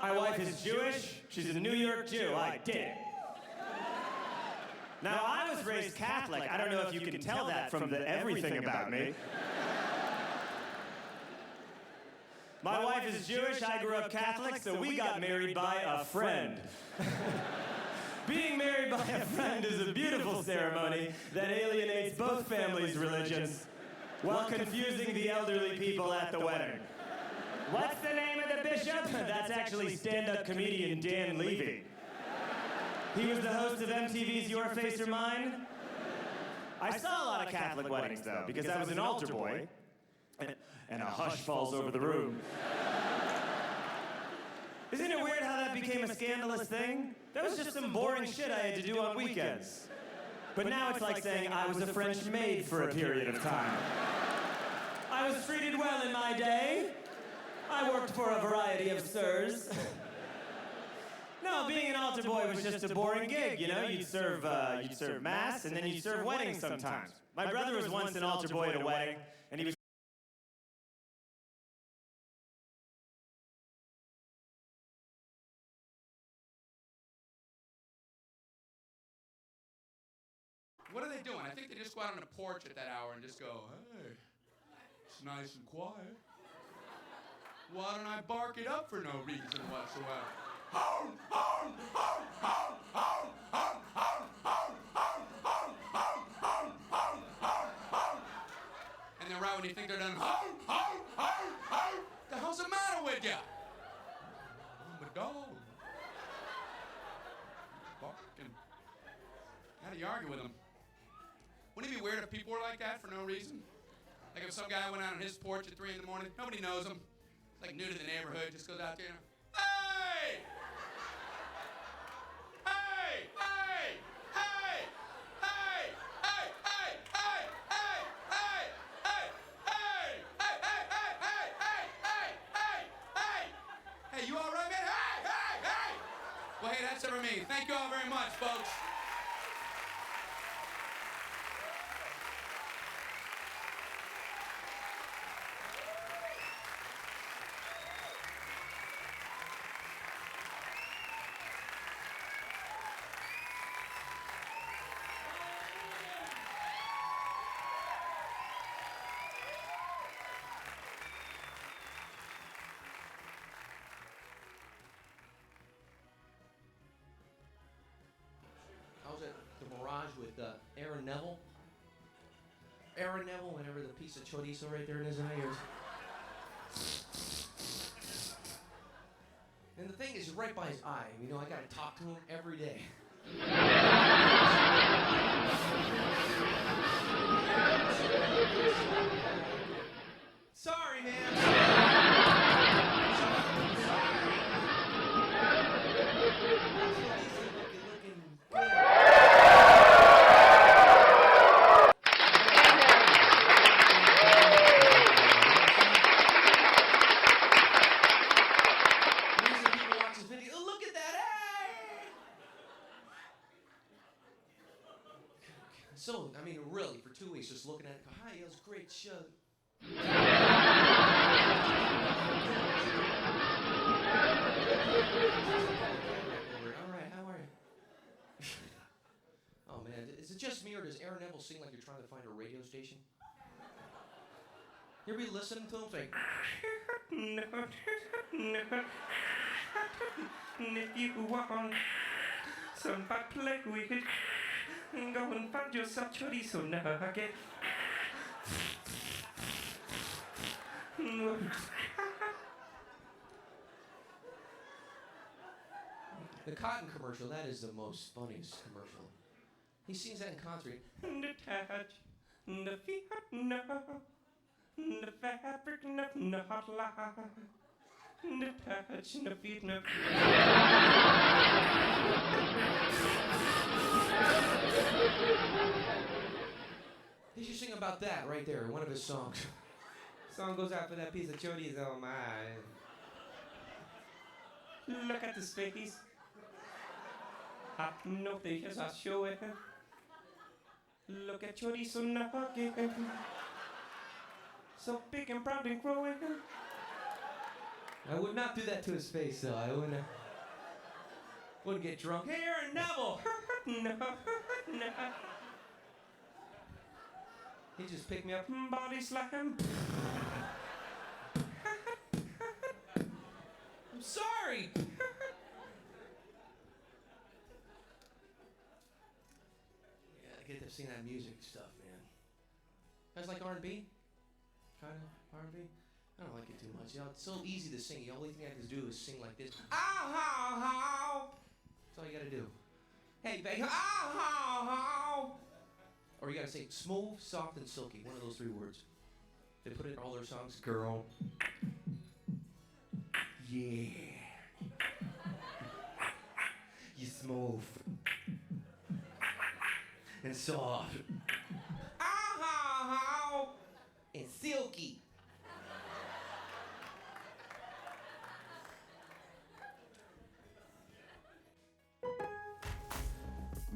My wife is Jewish. She's a New York Jew. I did it. Now, I was raised Catholic. I don't know if you can tell that from the everything about me. My wife is Jewish. I grew up Catholic, so we got married by a friend. Being married by a friend is a beautiful ceremony that alienates both families' religions while confusing the elderly people at the wedding. What's the name of the bishop? That's actually stand-up comedian Dan Levy. He was the host of MTV's Your Face or Mine. I saw a lot of Catholic weddings, though, because I was an altar boy, and a hush falls over the room. Isn't it weird how that became a scandalous thing? That was just some boring shit I had to do on weekends. But now it's like saying I was a French maid for a period of time. I was treated well in my day. I worked for a variety of sirs. No, being an altar boy was just a boring gig, you know? You'd serve mass, and then you'd serve weddings sometimes. My brother was once an altar boy at a wedding, and he was... What are they doing? I think they just go out on the porch at that hour and just go, hey, it's nice and quiet. Why don't I bark it up for no reason whatsoever? And then right when you think they're done, the hell's the matter with you? I'm a dog. Barking. How do you argue with them? Wouldn't it be weird if people were like that for no reason? Like if some guy went out on his porch at 3 in the morning, nobody knows him. It's like new to the neighborhood, just goes out there, you know, hey! Hey! Hey! Hey! Hey! Hey! Hey! Hey! Hey! Hey! Hey! Hey! Hey! Hey! Hey! Hey! Hey! Hey! Hey, you all right, man? Hey! Hey! Hey! Well, hey, that's it for me. Thank you all very much, folks. With Aaron Neville. Aaron Neville, whenever the piece of chorizo right there in his eye is. And the thing is, right by his eye. You know, I gotta talk to him every day. Sorry, man. So, I mean, really, for 2 weeks, just looking at it, go, hi, it was a great show. All right, how are you? Oh, man, is it just me, or does Aaron Neville sing like you're trying to find a radio station? You ever be listening to him say, if you want somebody play with it, go and find yourself chorizo nugget. The cotton commercial, that is the most funniest commercial. He sings that in concert. The touch, the feet, no, the fabric, no, not lie. The touch, the feet, no. He should sing about that right there in one of his songs. Song goes out for that piece of chorizo, my. Look at this face. I know the ears are showing. Look at chorizo nugget. So big and proud and growing. I would not do that to his face, though. I wouldn't get drunk. Hey, Aaron Neville! No. He just picked me up, body slam. I'm sorry. Yeah, I get to sing that music stuff, man. You guys like R&B? Kind of R&B? I don't like it too much. You know, it's so easy to sing. The only thing I can do is sing like this. Ow. That's all you gotta do. Hey, baby. Ow. Or you gotta say smooth, soft, and silky. One of those 3 words. They put it in all their songs. Girl. Yeah. You smooth. And soft. Ow. And silky.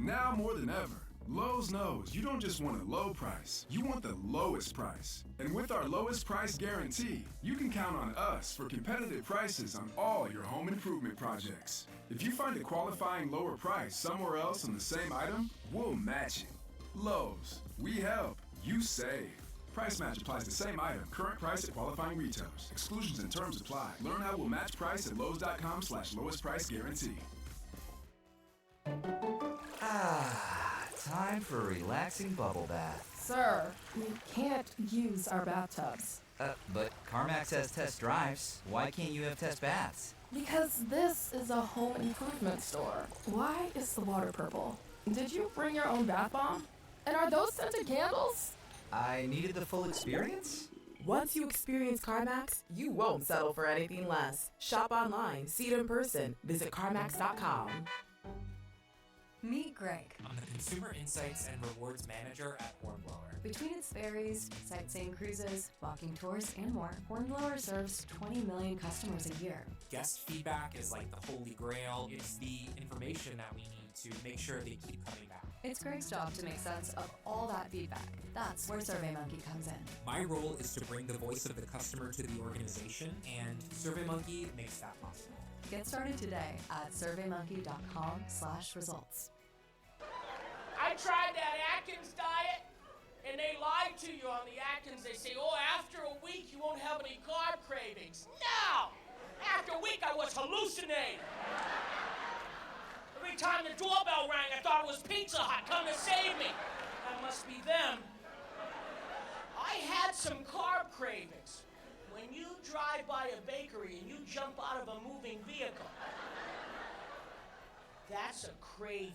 Now more than ever, Lowe's knows you don't just want a low price, you want the lowest price. And with our lowest price guarantee, you can count on us for competitive prices on all your home improvement projects. If you find a qualifying lower price somewhere else on the same item, we'll match it. Lowe's, we help, you save. Price match applies to same item, current price at qualifying retailers. Exclusions and terms apply. Learn how we'll match price at lowes.com/lowest price guarantee. Time for a relaxing bubble bath. Sir, we can't use our bathtubs. But CarMax has test drives. Why can't you have test baths? Because this is a home improvement store. Why is the water purple? Did you bring your own bath bomb? And are those scented candles? I needed the full experience? Once you experience CarMax, you won't settle for anything less. Shop online, see it in person. Visit CarMax.com. Meet Greg. I'm the Consumer Insights and Rewards Manager at Hornblower. Between its ferries, sightseeing cruises, walking tours, and more, Hornblower serves 20 million customers a year. Guest feedback is like the holy grail. It's the information that we need to make sure they keep coming back. It's Greg's job to make sense of all that feedback. That's where SurveyMonkey comes in. My role is to bring the voice of the customer to the organization, and SurveyMonkey makes that possible. Get started today at surveymonkey.com/results. I tried that Atkins diet, and they lied to you on the Atkins. They say, oh, after a week, you won't have any carb cravings. No! After a week, I was hallucinating. Every time the doorbell rang, I thought it was Pizza Hut come to save me. That must be them. I had some carb cravings. When you drive by a bakery and you jump out of a moving vehicle, that's a craving.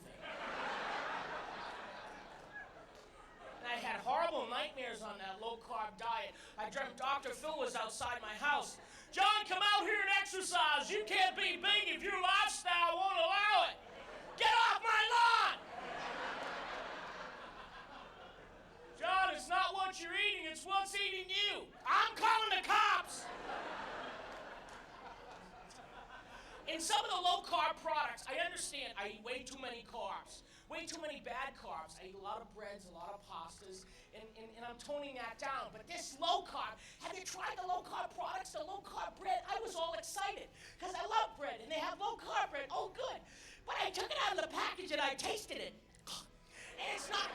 And I had horrible nightmares on that low-carb diet. I dreamt Dr. Phil was outside my house. John, come out here and exercise. You can't be big if your lifestyle won't allow it. Get off my lawn! John, it's not what you're eating, it's what's eating you. I'm calling the cops. In some of the low-carb products, I understand I eat way too many carbs, way too many bad carbs. I eat a lot of breads, a lot of pastas, and I'm toning that down. But this low-carb, have you tried the low-carb products, the low-carb bread? I was all excited, because I love bread, and they have low-carb bread. Oh, good. But I took it out of the package, and I tasted it. And it's not...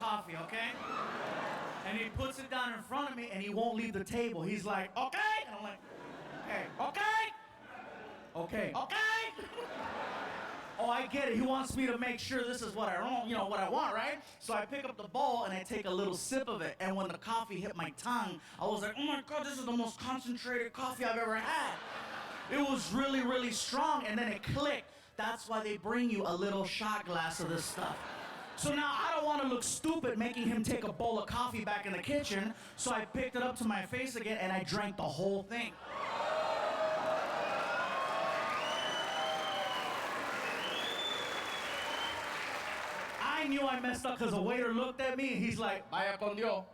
coffee, okay? And he puts it down in front of me, and he won't leave the table. He's like, okay? And I'm like, okay. Oh, I get it. He wants me to make sure this is what I want, what I want, right? So I pick up the bowl and I take a little sip of it. And when the coffee hit my tongue, I was like, oh my God, this is the most concentrated coffee I've ever had. It was really, really strong, and then it clicked. That's why they bring you a little shot glass of this stuff. So now I don't want to look stupid making him take a bowl of coffee back in the kitchen, so I picked it up to my face again and I drank the whole thing. I knew I messed up because the waiter looked at me and he's like, vaya con Dios.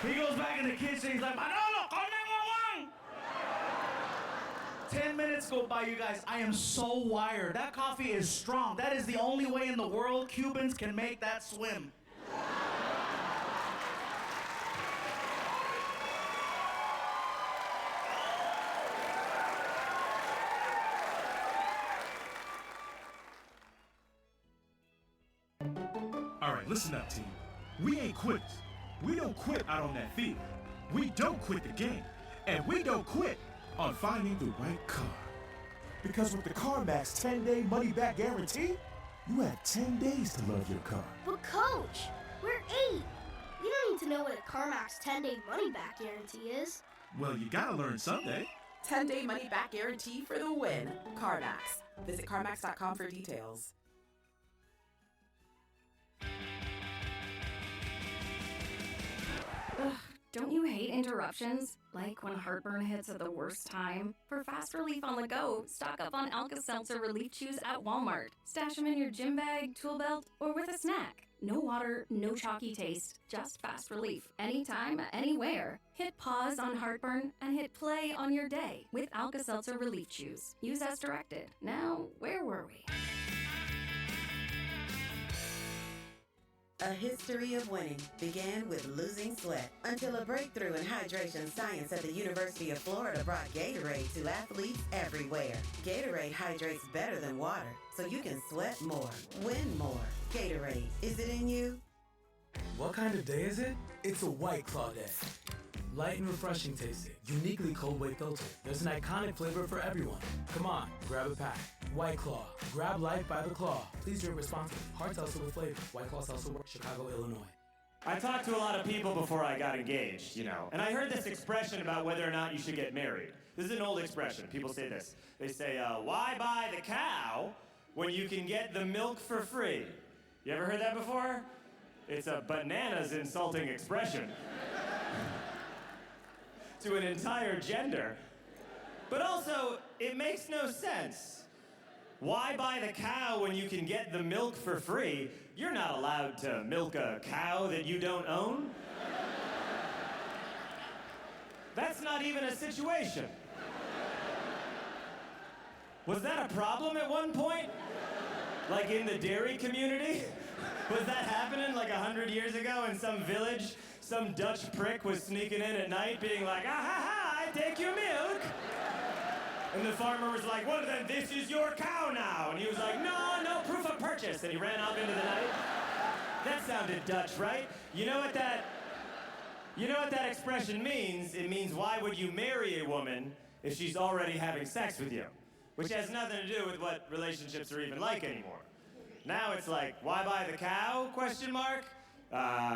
He goes back in the kitchen, he's like, Manolo, call 911. 10 minutes go by, you guys. I am so wired. That coffee is strong. That is the only way in the world Cubans can make that swim. All right, listen up, team. We ain't quitters. We don't quit out on that field. We don't quit the game. And we don't quit on finding the right car. Because with the CarMax 10-day money-back guarantee, you have 10 days to love your car. But Coach, we're 8. We don't need to know what a CarMax 10-day money-back guarantee is. Well, you gotta learn someday. 10-day money-back guarantee for the win. CarMax. Visit CarMax.com for details. Ugh, don't you hate interruptions? Like when heartburn hits at the worst time? For fast relief on the go, stock up on Alka-Seltzer Relief Chews at Walmart. Stash them in your gym bag, tool belt, or with a snack. No water, no chalky taste, just fast relief. Anytime, anywhere. Hit pause on heartburn and hit play on your day with Alka-Seltzer Relief Chews. Use as directed. Now, where were we? A history of winning began with losing sweat until a breakthrough in hydration science at the University of Florida brought Gatorade to athletes everywhere. Gatorade hydrates better than water, so you can sweat more, win more. Gatorade, is it in you? What kind of day is it? It's a White Claw day. Light and refreshing tasting, uniquely cold weight filtered. There's an iconic flavor for everyone. Come on, grab a pack. White Claw. Grab life by the claw. Please drink responsibly. Hard seltzer with flavor. White Claw Seltzer, Chicago, Illinois. I talked to a lot of people before I got engaged, and I heard this expression about whether or not you should get married. This is an old expression. People say this. They say, why buy the cow when you can get the milk for free? You ever heard that before? It's a bananas insulting expression to an entire gender. But also, it makes no sense. Why buy the cow when you can get the milk for free? You're not allowed to milk a cow that you don't own. That's not even a situation. Was that a problem at one point? Like in the dairy community? Was that happening like 100 years ago in some village? Some Dutch prick was sneaking in at night being like, ah ha ha, I take your milk. And the farmer was like, well then this is your cow now. And he was like, no proof of purchase. And he ran off into the night. That sounded Dutch, right? You know what that expression means? It means why would you marry a woman if she's already having sex with you? Which has nothing to do with what relationships are even like anymore. Now it's like, why buy the cow, question mark?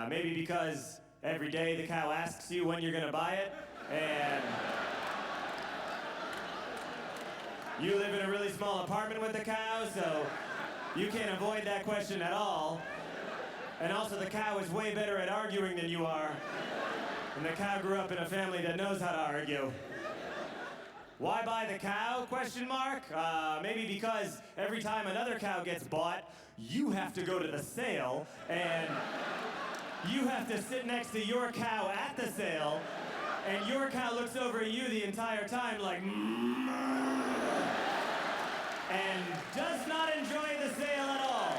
Maybe because every day the cow asks you when you're gonna buy it, and you live in a really small apartment with the cow, so you can't avoid that question at all. And also the cow is way better at arguing than you are. And the cow grew up in a family that knows how to argue. Why buy the cow, question mark? Maybe because every time another cow gets bought, you have to go to the sale, and you have to sit next to your cow at the sale, and your cow looks over at you the entire time like, and does not enjoy the sale at all.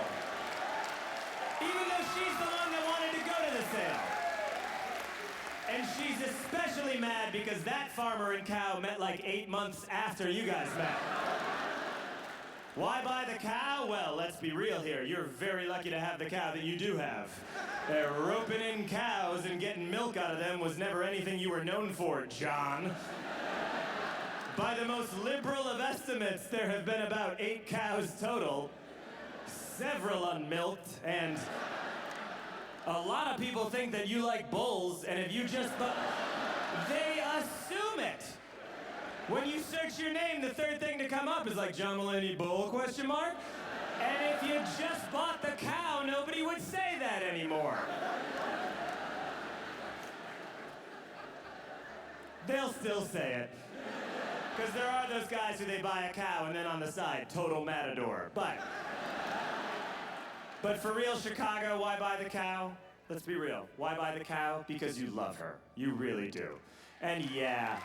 Even though she's the one that wanted to go to the sale. And she's especially mad because that farmer and cow met like 8 months after you guys met. Why buy the cow? Well, let's be real here. You're very lucky to have the cow that you do have. Roping in cows and getting milk out of them was never anything you were known for, John. By the most liberal of estimates, there have been about 8 cows total, several unmilked, and a lot of people think that you like bulls, and if you just they assume it. When you search your name, the third thing to come up is like John Mulaney Bull, question mark? And if you just bought the cow, nobody would say that anymore. They'll still say it. Because there are those guys who they buy a cow and then on the side, total matador. But for real, Chicago, why buy the cow? Let's be real. Why buy the cow? Because you love her. You really do. And yeah.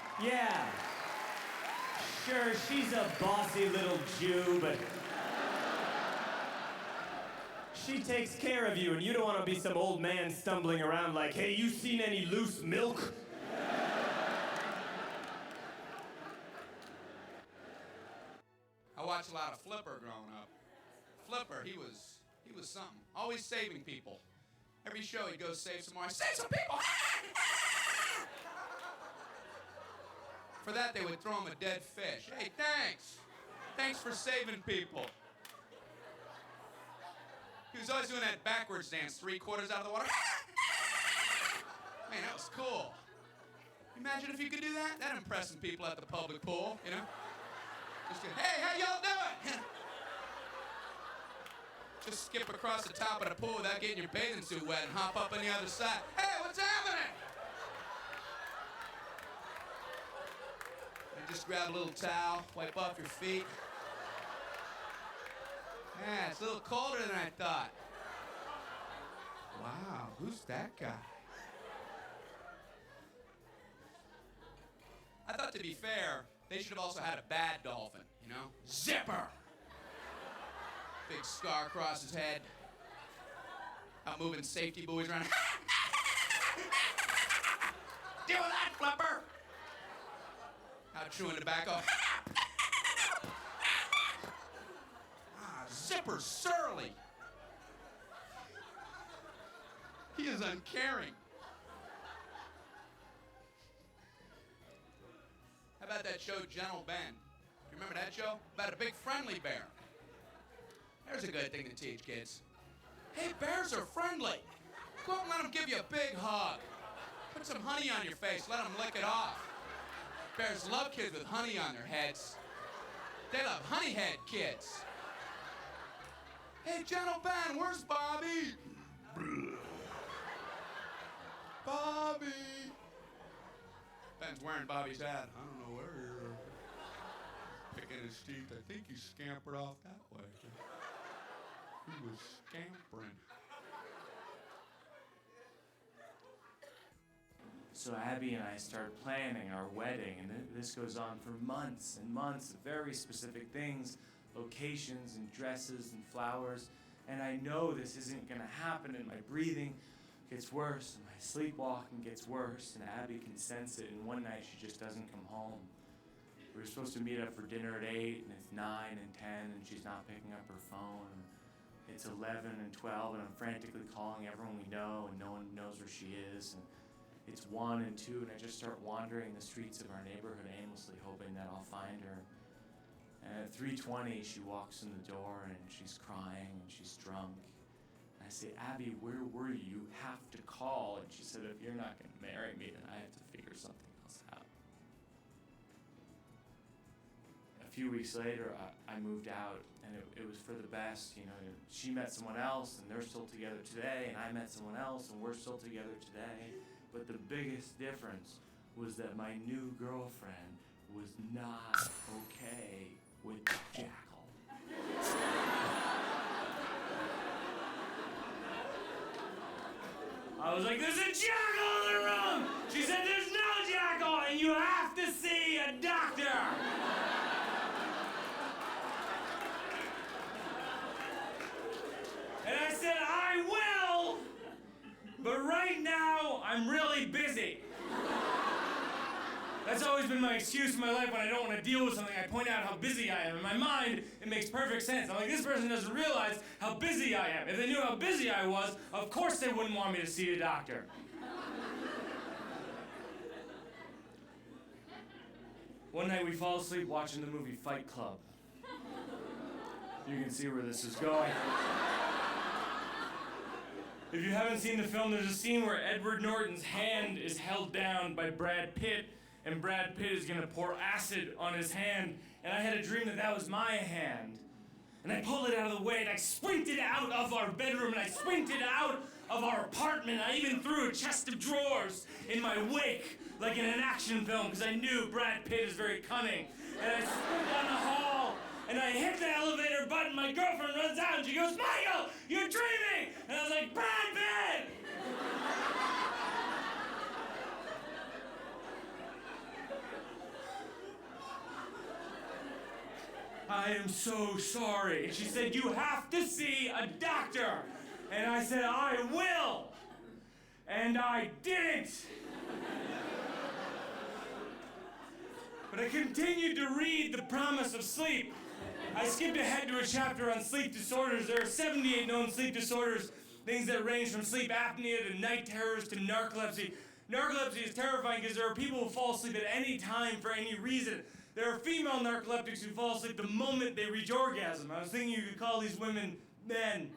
Sure, she's a bossy little Jew, but she takes care of you, and you don't want to be some old man stumbling around like, hey, you seen any loose milk? I watched a lot of Flipper growing up. Flipper, he was something. Always saving people. Every show he'd go save some more. Save some people! For that, they would throw him a dead fish. Hey, thanks. Thanks for saving people. He was always doing that backwards dance, 3/4 out of the water. Man, that was cool. Imagine if you could do that. That'd impress some people at the public pool, you know? Just go, hey, how y'all doing? Just skip across the top of the pool without getting your bathing suit wet and hop up on the other side. Hey, what's happening? Just grab a little towel, wipe off your feet. Yeah, it's a little colder than I thought. Wow, who's that guy? I thought, to be fair, they should have also had a bad dolphin, you know? Zipper! Big scar across his head. Out moving safety buoys around. Deal with that, Flipper! Out chewing tobacco. Zipper's surly. He is uncaring. How about that show, Gentle Ben? You remember that show? About a big friendly bear. There's a good thing to teach kids. Hey, bears are friendly. Go out and let them give you a big hug. Put some honey on your face, let them lick it off. Bears love kids with honey on their heads. They love honey head kids. Hey, Gentle Ben, where's Bobby? Bobby. Ben's wearing Bobby's hat. I don't know where you're picking his teeth. I think he scampered off that way. He was scampering. So Abby and I started planning our wedding, and this goes on for months and months of very specific things, locations and dresses and flowers, and I know this isn't gonna happen, and my breathing gets worse, and my sleepwalking gets worse, and Abby can sense it, and one night she just doesn't come home. We were supposed to meet up for dinner at 8, and it's 9 and 10, and she's not picking up her phone. It's 11 and 12, and I'm frantically calling everyone we know, and no one knows where she is. And it's 1 and 2, and I just start wandering the streets of our neighborhood aimlessly, hoping that I'll find her. And at 3:20, she walks in the door, and she's crying, and she's drunk. And I say, Abby, where were you? You have to call. And she said, if you're not gonna marry me, then I have to figure something else out. A few weeks later, I moved out, and it was for the best. You know, she met someone else, and they're still together today, and I met someone else, and we're still together today. But the biggest difference was that my new girlfriend was not okay with Jackal. I was like, there's a jackal in the room! She said, there's no jackal, and you have to see a doctor! And I said, I will, but right now, I'm really busy. That's always been my excuse in my life when I don't want to deal with something. I point out how busy I am. In my mind, it makes perfect sense. I'm like, this person doesn't realize how busy I am. If they knew how busy I was, of course they wouldn't want me to see a doctor. One night we fall asleep watching the movie Fight Club. You can see where this is going. If you haven't seen the film, there's a scene where Edward Norton's hand is held down by Brad Pitt, and Brad Pitt is gonna pour acid on his hand, and I had a dream that that was my hand. And I pulled it out of the way, and I sprinted out of our bedroom, and I sprinted out of our apartment. I even threw a chest of drawers in my wake, like in an action film, because I knew Brad Pitt is very cunning. And I sprinted down the hall, and I hit the elevator button. My girlfriend runs out, and she goes, "Michael, you're dreaming!" And I was like, "Brad Pitt!" I am so sorry. And she said, "You have to see a doctor." And I said, "I will." And I didn't. But I continued to read The Promise of Sleep. I skipped ahead to a chapter on sleep disorders. There are 78 known sleep disorders, things that range from sleep apnea to night terrors to narcolepsy. Narcolepsy is terrifying because there are people who fall asleep at any time for any reason. There are female narcoleptics who fall asleep the moment they reach orgasm. I was thinking you could call these women men.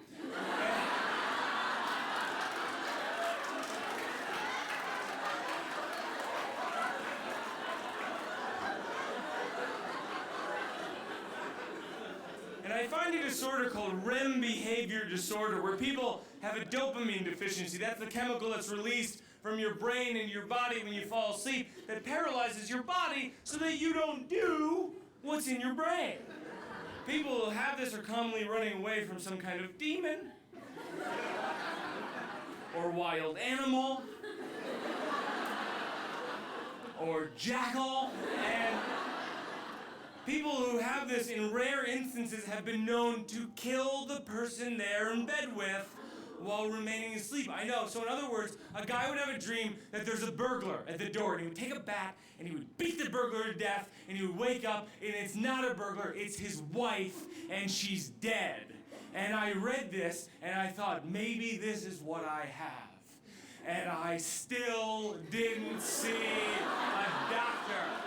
And I find a disorder called REM behavior disorder, where people have a dopamine deficiency. That's the chemical that's released from your brain and your body when you fall asleep that paralyzes your body so that you don't do what's in your brain. People who have this are commonly running away from some kind of demon or wild animal or jackal. And people who have this in rare instances have been known to kill the person they're in bed with while remaining asleep. I know. So in other words, a guy would have a dream that there's a burglar at the door, and he would take a bat and he would beat the burglar to death, and he would wake up and it's not a burglar, it's his wife, and she's dead. And I read this and I thought, maybe this is what I have. And I still didn't see a doctor.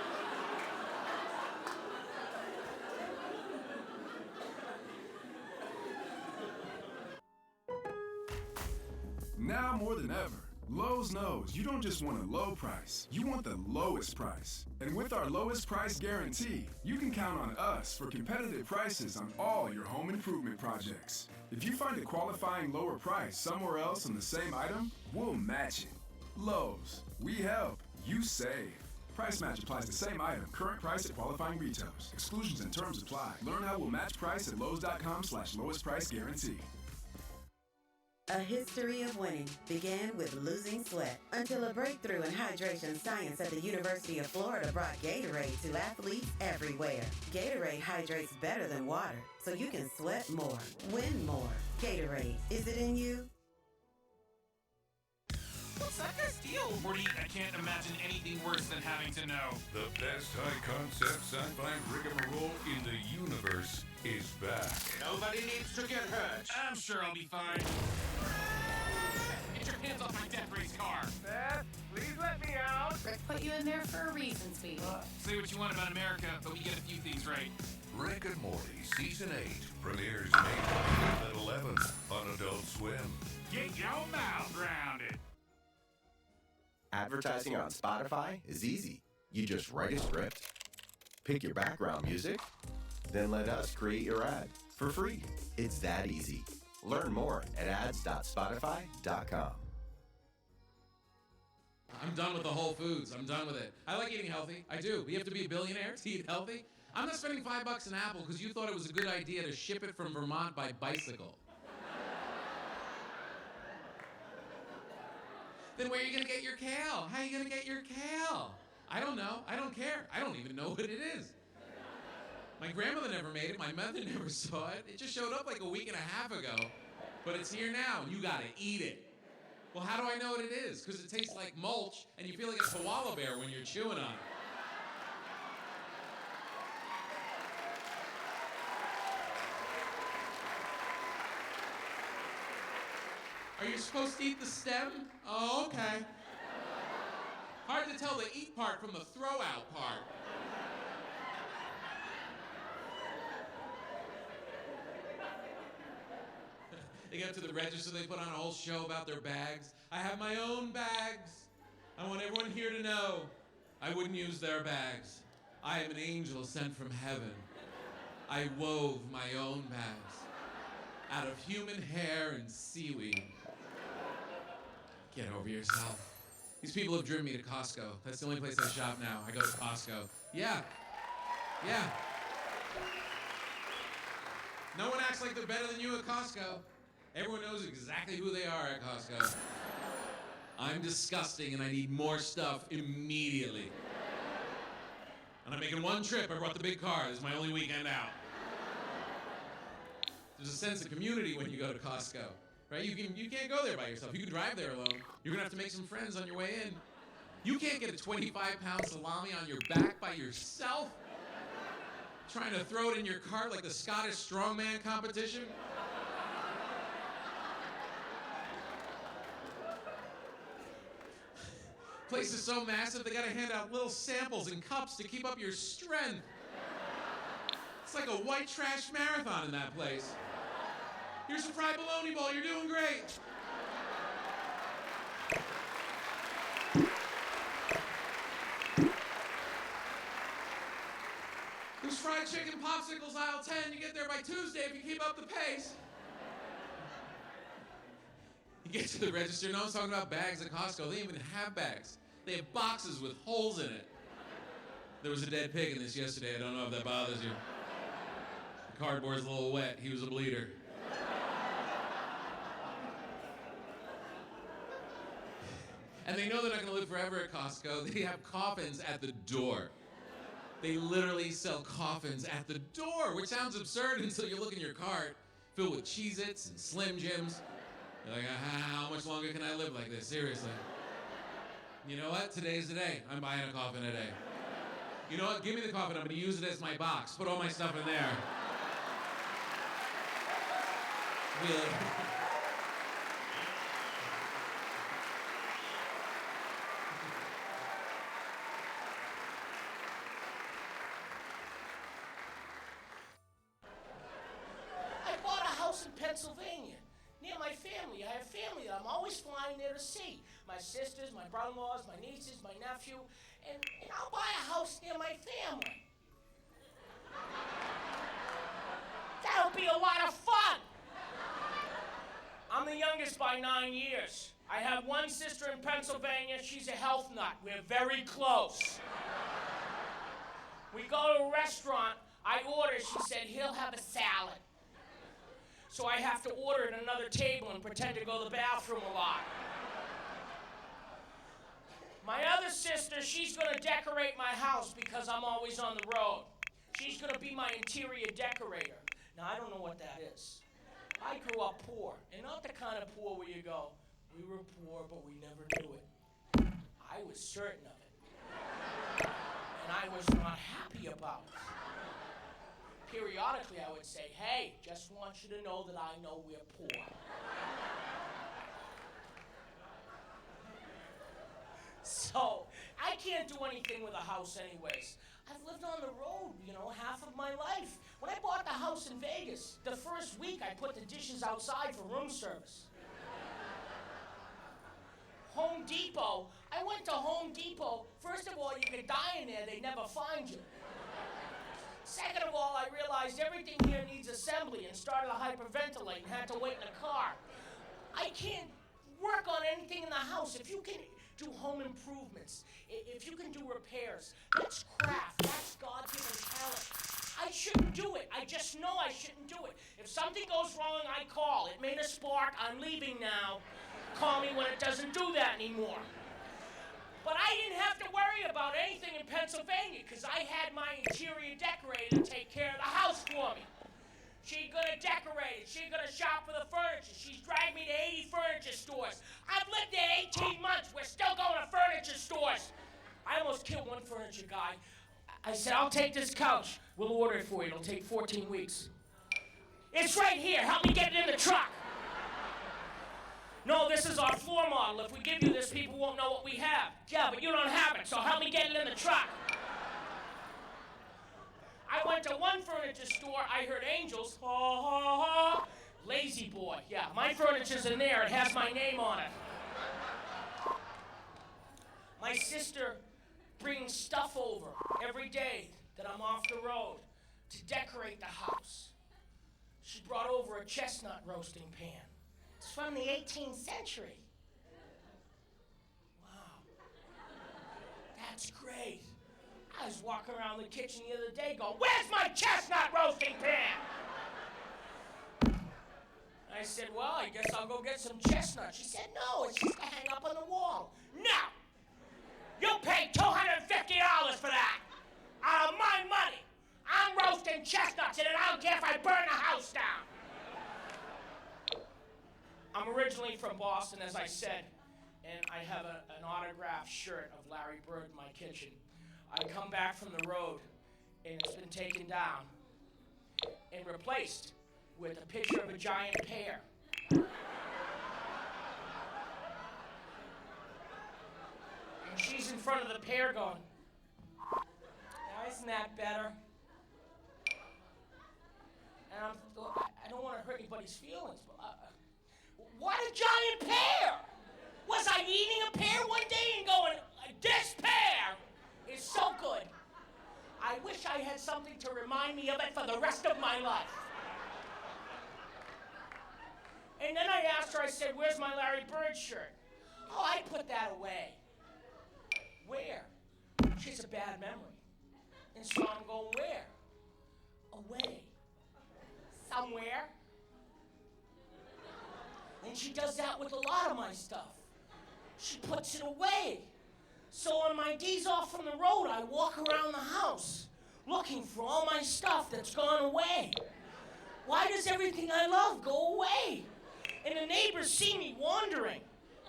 Now more than ever, Lowe's knows you don't just want a low price, you want the lowest price. And with our lowest price guarantee, you can count on us for competitive prices on all your home improvement projects. If you find a qualifying lower price somewhere else on the same item, we'll match it. Lowe's, we help, you save. Price match applies to same item, current price at qualifying retailers. Exclusions and terms apply. Learn how we'll match price at lowes.com/lowest price guarantee. A history of winning began with losing sweat until a breakthrough in hydration science at the University of Florida brought Gatorade to athletes everywhere. Gatorade hydrates better than water, so you can sweat more, win more. Gatorade, is it in you? What's that guy's deal? Morty, I can't imagine anything worse than having to know. The best high-concept sci-fi rigmarole in the universe is back. Nobody needs to get hurt. I'm sure I'll be fine. Get your hands off my death race car. Beth, please let me out. Rick put you in there for a reason, sweetie. Say what you want about America, but we get a few things right. Rick and Morty Season 8 premieres May 25th at 11 on Adult Swim. Get your mouth around it. Advertising on Spotify is easy. You just write a script, pick your background music, then let us create your ad for free. It's that easy. Learn more at ads.spotify.com. I'm done with the Whole Foods. I'm done with it. I like eating healthy. I do. But you have to be a billionaire to eat healthy. I'm not spending $5 an apple because you thought it was a good idea to ship it from Vermont by bicycle. Then where are you going to get your kale? How are you going to get your kale? I don't know. I don't care. I don't even know what it is. My grandmother never made it. My mother never saw it. It just showed up like a week and a half ago. But it's here now, and you got to eat it. Well, how do I know what it is? Because it tastes like mulch, and you feel like a koala bear when you're chewing on it. Are you supposed to eat the stem? Oh, okay. Hard to tell the eat part from the throw out part. They get up to the register, they put on a whole show about their bags. I have my own bags. I want everyone here to know I wouldn't use their bags. I am an angel sent from heaven. I wove my own bags out of human hair and seaweed. Get over yourself. These people have driven me to Costco. That's the only place I shop now. I go to Costco. Yeah. No one acts like they're better than you at Costco. Everyone knows exactly who they are at Costco. I'm disgusting and I need more stuff immediately. And I'm making one trip. I brought the big car. This is my only weekend out. There's a sense of community when you go to Costco, right? You can't go there by yourself. You can drive there alone. You're gonna have to make some friends on your way in. You can't get a 25-pound salami on your back by yourself. Trying to throw it in your cart like the Scottish strongman competition. Place is so massive, they gotta hand out little samples in cups to keep up your strength. It's like a white trash marathon in that place. Here's a fried bologna bowl, you're doing great. There's fried chicken popsicles, aisle 10. You get there by Tuesday if you keep up the pace. You get to the register, no one's talking about bags at Costco. They don't even have bags. They have boxes with holes in it. There was a dead pig in this yesterday. I don't know if that bothers you. The cardboard's a little wet. He was a bleeder. And they know they're not going to live forever at Costco. They have coffins at the door. They literally sell coffins at the door, which sounds absurd until you look in your cart, filled with Cheez-Its and Slim Jims. You're like, how much longer can I live like this? Seriously. You know what? Today's the day. I'm buying a coffin today. You know what? Give me the coffin. I'm going to use it as my box. Put all my stuff in there. Really? In Pennsylvania, near my family. I have family that I'm always flying there to see. My sisters, my brother-in-laws, my nieces, my nephew, and I'll buy a house near my family. That'll be a lot of fun. I'm the youngest by 9 years. I have one sister in Pennsylvania. She's a health nut. We're very close. We go to a restaurant. I order. She said, he'll have a salad. So I have to order at another table and pretend to go to the bathroom a lot. My other sister, she's gonna decorate my house because I'm always on the road. She's gonna be my interior decorator. Now, I don't know what that is. I grew up poor, and not the kind of poor where you go, we were poor, but we never knew it. I was certain of it. And I was not happy about it. Periodically, I would say, hey, just want you to know that I know we're poor. So, I can't do anything with a house anyways. I've lived on the road, half of my life. When I bought the house in Vegas, the first week I put the dishes outside for room service. Home Depot, I went to Home Depot. First of all, you could die in there, they'd never find you. Second of all, I realized everything here needs assembly and started to hyperventilate and had to wait in the car. I can't work on anything in the house. If you can do home improvements, if you can do repairs, that's craft, that's God-given talent. I shouldn't do it. I just know I shouldn't do it. If something goes wrong, I call. It made a spark. I'm leaving now. Call me when it doesn't do that anymore. But I didn't have to worry about anything in Pennsylvania because I had my interior decorator take care of the house for me. She's gonna decorate it. She's gonna shop for the furniture. She's dragged me to 80 furniture stores. I've lived there 18 months. We're still going to furniture stores. I almost killed one furniture guy. I said, I'll take this couch. We'll order it for you. It'll take 14 weeks. It's right here. Help me get it in the truck. No, this is our floor model. If we give you this, people won't know what we have. Yeah, but you don't have it, so help me get it in the truck. I went to one furniture store, I heard angels, ha ha ha. Lazy boy, yeah, my furniture's in there, it has my name on it. My sister brings stuff over every day that I'm off the road to decorate the house. She brought over a chestnut roasting pan. It's from the 18th century. Wow, that's great. I was walking around the kitchen the other day going, where's my chestnut roasting pan? I said, well, I guess I'll go get some chestnuts. She said, no, it's just to hang up on the wall. No! You'll pay $250 for that! Out of my money! I'm roasting chestnuts and I don't care if I burn the house down! I'm originally from Boston, as I said, and I have an autographed shirt of Larry Bird in my kitchen. I come back from the road, and it's been taken down and replaced with a picture of a giant pear. And she's in front of the pear going, now isn't that better? And I don't want to hurt anybody's feelings, but what a giant pear! Was I eating a pear one day and going, this pear is so good. I wish I had something to remind me of it for the rest of my life. And then I asked her, I said, where's my Larry Bird shirt? Oh, I put that away. Where? She has a bad memory. And so I'm going, where? Away. Somewhere. And she does that with a lot of my stuff. She puts it away. So on my days off from the road, I walk around the house looking for all my stuff that's gone away. Why does everything I love go away? And the neighbors see me wandering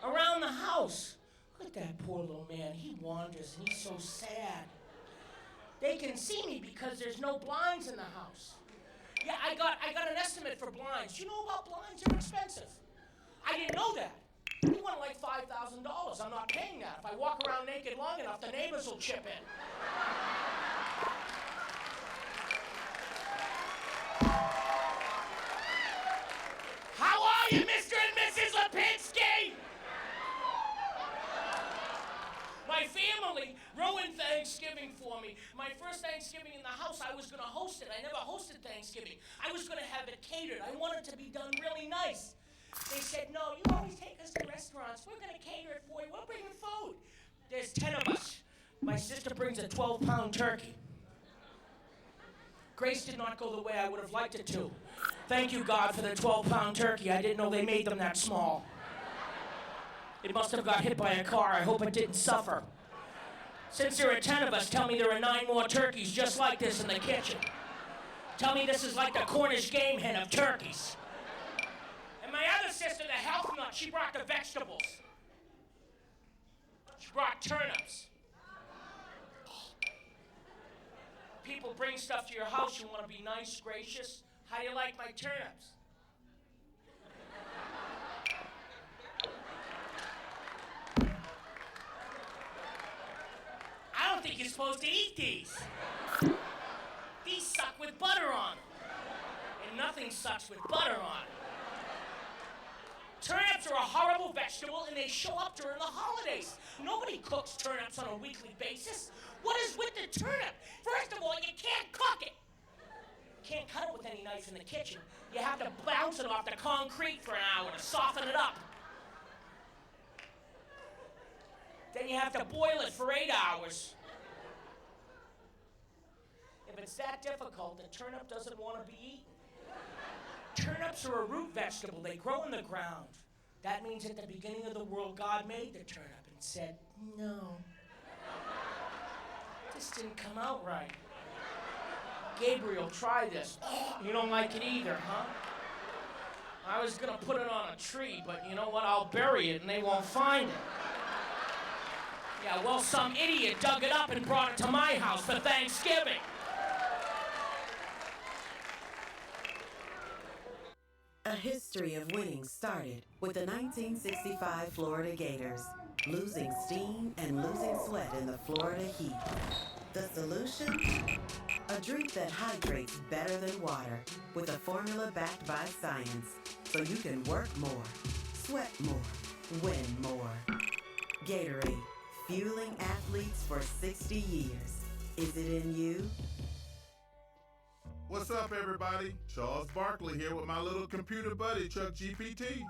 around the house. Look at that poor little man. He wanders and he's so sad. They can see me because there's no blinds in the house. Yeah, I got an estimate for blinds. You know about blinds? They're expensive. I didn't know that. You want like $5,000. I'm not paying that. If I walk around naked long enough, the neighbors will chip in. How are you, Mr. and Mrs. Lipinski? My family ruined Thanksgiving for me. My first Thanksgiving in the house, I was going to host it. I never hosted Thanksgiving. I was going to have it catered. I wanted it to be done really nice. They said, no, you always take us to restaurants. We're going to cater it for you. We'll bring you food. There's 10 of us. My sister brings a 12-pound turkey. Grace did not go the way I would have liked it to. Thank you, God, for the 12-pound turkey. I didn't know they made them that small. It must have got hit by a car. I hope it didn't suffer. Since there are 10 of us, tell me there are 9 more turkeys just like this in the kitchen. Tell me this is like the Cornish game hen of turkeys. And my other sister, the health nut, she brought the vegetables. She brought turnips. People bring stuff to your house, you want to be nice, gracious. How do you like my turnips? I don't think you're supposed to eat these. These suck with butter on. And nothing sucks with butter on. Turnips are a horrible vegetable and they show up during the holidays. Nobody cooks turnips on a weekly basis. What is with the turnip? First of all, you can't cook it. You can't cut it with any knife in the kitchen. You have to bounce it off the concrete for an hour to soften it up. Then you have to boil it for 8 hours. If it's that difficult, the turnip doesn't want to be eaten. Turnips are a root vegetable. They grow in the ground. That means at the beginning of the world, God made the turnip and said, no. This didn't come out right. Gabriel, try this. You don't like it either, huh? I was going to put it on a tree, but you know what? I'll bury it and they won't find it. Yeah, well, some idiot dug it up and brought it to my house for Thanksgiving. A history of winning started with the 1965 Florida Gators, losing steam and losing sweat in the Florida heat. The solution? A drink that hydrates better than water with a formula backed by science so you can work more, sweat more, win more. Gatorade, fueling athletes for 60 years. Is it in you? What's up, everybody? Charles Barkley here with my little computer buddy, Chuck GPT.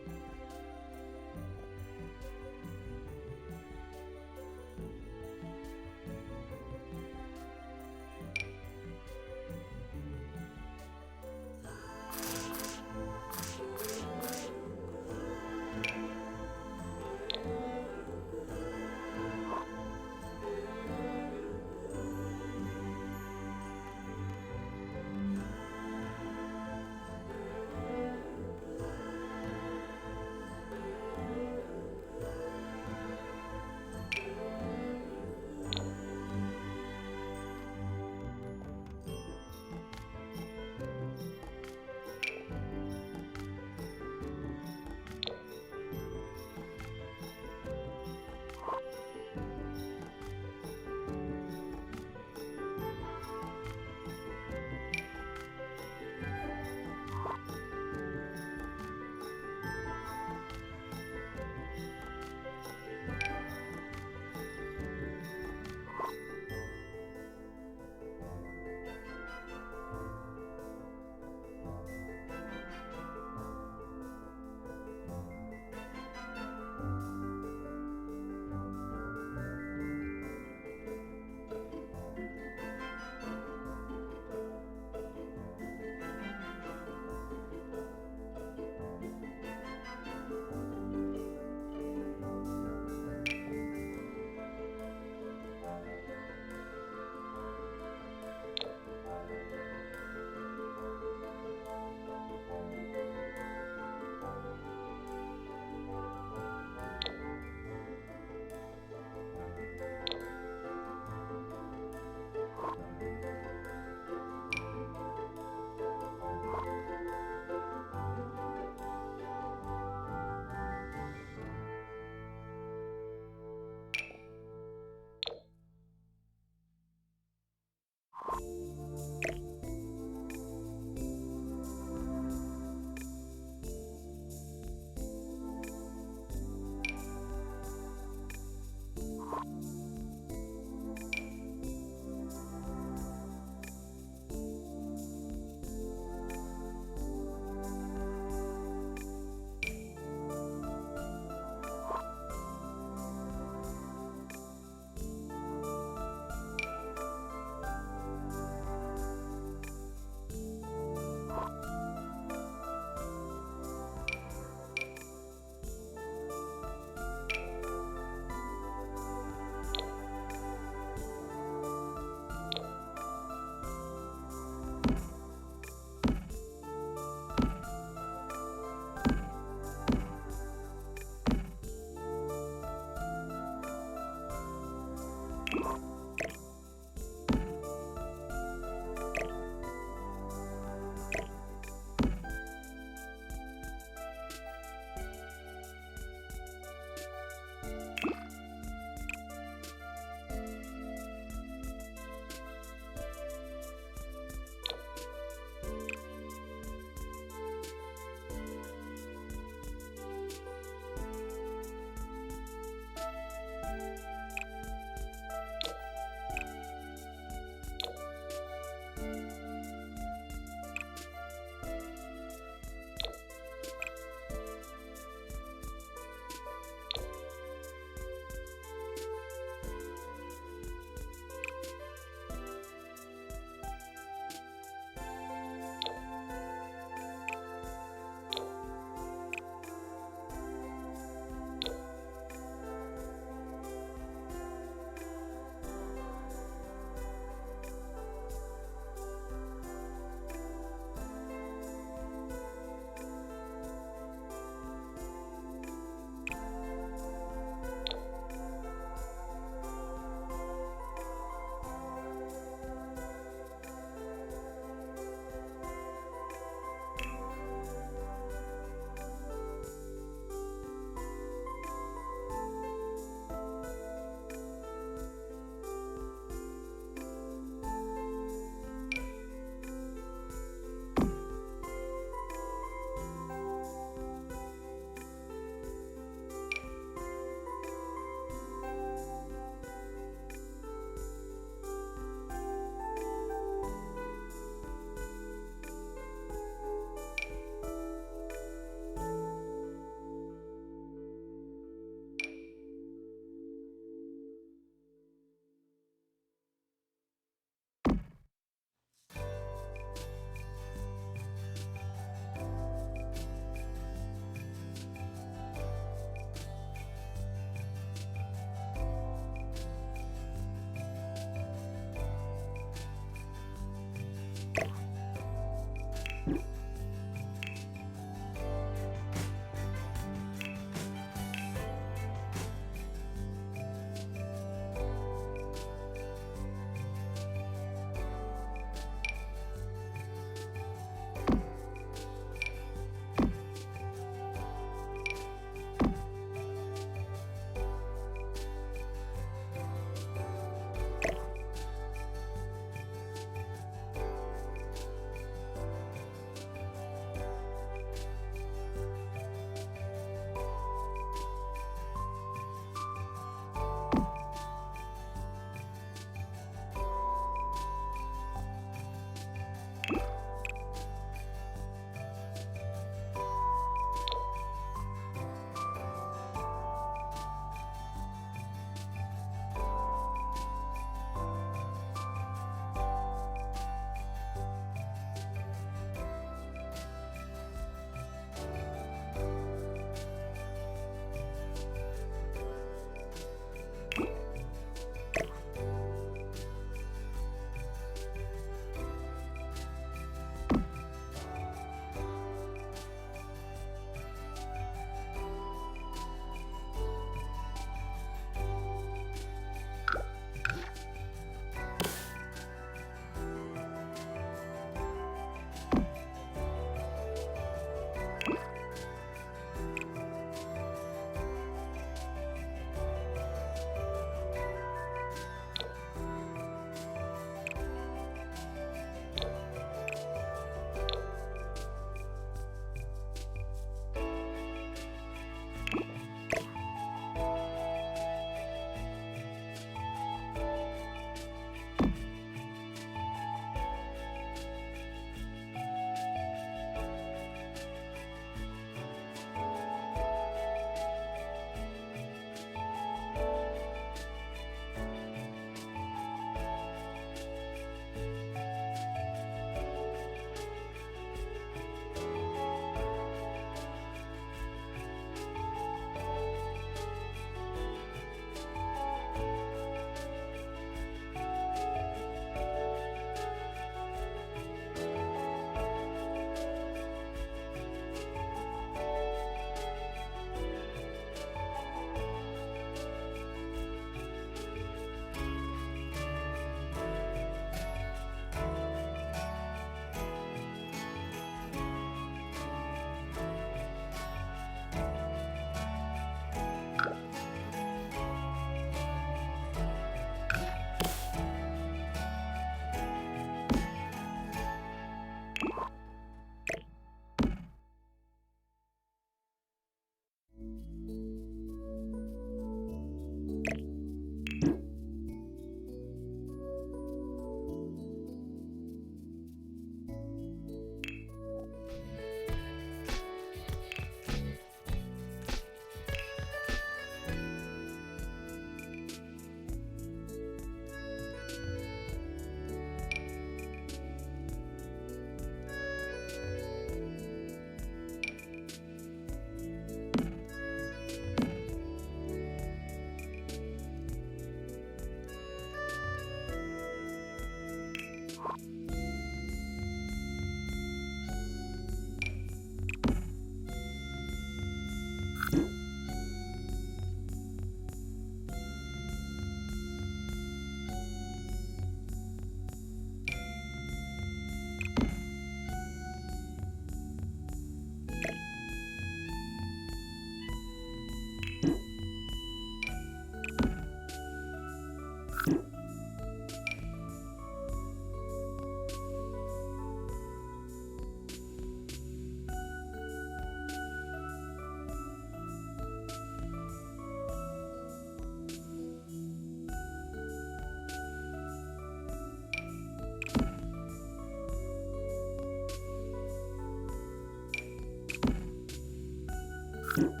you